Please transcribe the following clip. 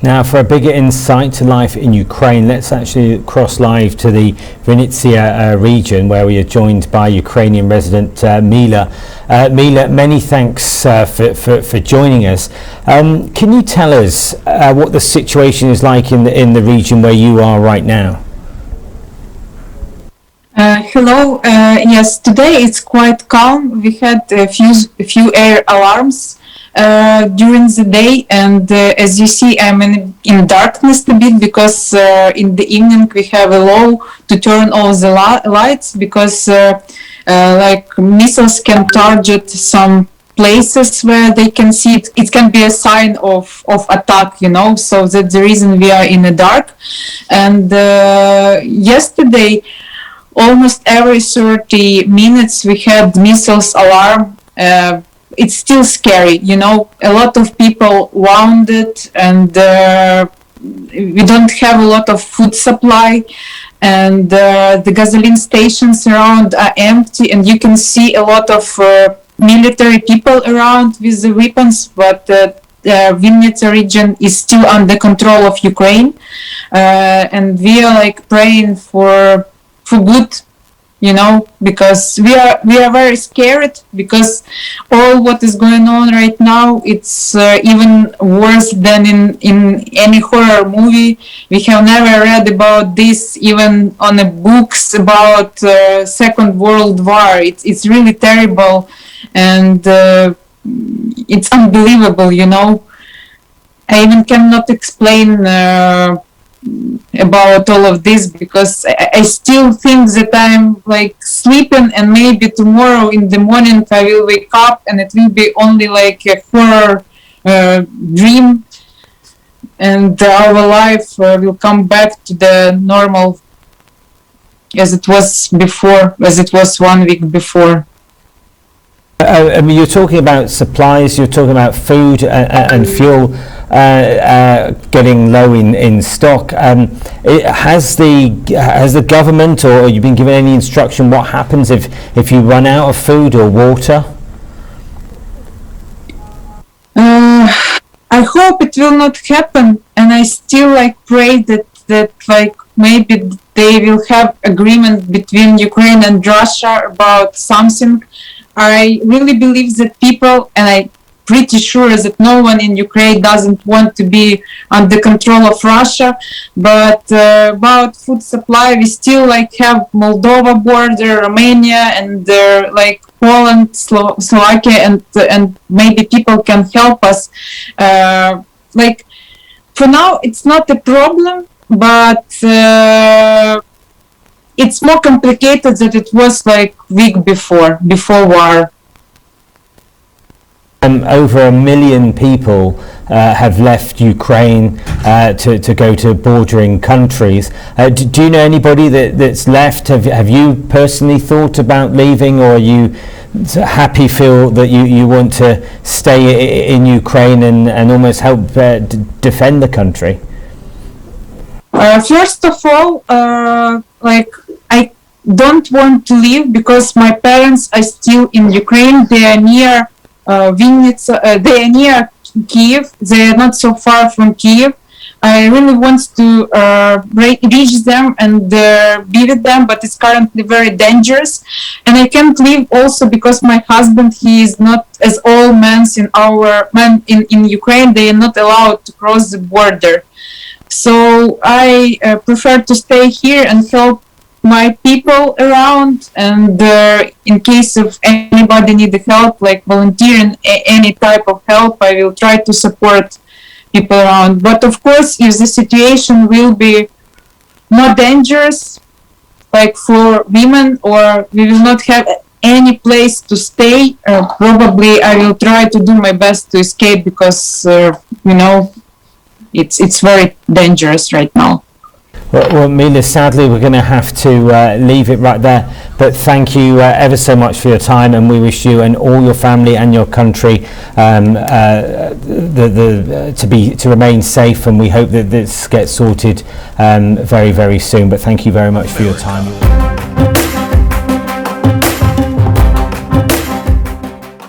Now, for a bigger insight to life in Ukraine, let's actually cross live to the Vinnytsia region, where we are joined by Ukrainian resident Mila. Mila, many thanks for joining us. Can you tell us what the situation is like in the region where you are right now? Hello. Yes, today it's quite calm. We had a few air alarms during the day, and as you see, I'm in darkness a bit because in the evening we have a law to turn off the lights because like missiles can target some places where they can see it. It can be a sign of attack, you know, so that's the reason we are in the dark. And yesterday, almost every 30 minutes we had missiles alarm. It's still scary, you know, a lot of people wounded, and we don't have a lot of food supply, and the gasoline stations around are empty, and you can see a lot of military people around with the weapons, but Vinnytsia region is still under control of Ukraine, and we are like praying for good, you know, because we are very scared, because all what is going on right now, it's even worse than in any horror movie. We have never read about this even on the books about Second World War. It's really terrible, and it's unbelievable, you know. I even cannot explain about all of this, because I still think that I'm like sleeping, and maybe tomorrow in the morning I will wake up and it will be only like a horror dream, and our life will come back to the normal as it was before, as it was 1 week before. I mean, you're talking about supplies, you're talking about food and fuel getting low in stock. Has the government, or have you been given any instruction what happens if you run out of food or water? I hope it will not happen, and I still like pray that like maybe they will have agreement between Ukraine and Russia about something. I really believe that people, and I'm pretty sure that no one in Ukraine doesn't want to be under control of Russia, but about food supply, we still like have Moldova border, Romania, and like Poland, Slovakia, and maybe people can help us. Like for now, it's not a problem, but it's more complicated than it was like week before war. Over 1 million people have left Ukraine to go to bordering countries. Do you know anybody that's left? Have you personally thought about leaving, or are you happy, feel that you want to stay in Ukraine and almost help defend the country? First of all, like I don't want to leave because my parents are still in Ukraine. They are near Vinnytsia, they are near Kiev. They are not so far from Kiev. I really want to reach them and be with them, but it's currently very dangerous. And I can't leave also because my husband, he is not, as all men in Ukraine, they are not allowed to cross the border. So I prefer to stay here and help my people around, and in case of anybody need help, like volunteering, any type of help, I will try to support people around. But of course, if the situation will be more dangerous, like for women, or we will not have any place to stay, probably I will try to do my best to escape, because you know, it's very dangerous right now. Well, Mila, sadly we're going to have to leave it right there, but thank you ever so much for your time, and we wish you and all your family and your country to remain safe, and we hope that this gets sorted very, very soon. But thank you very much for your time.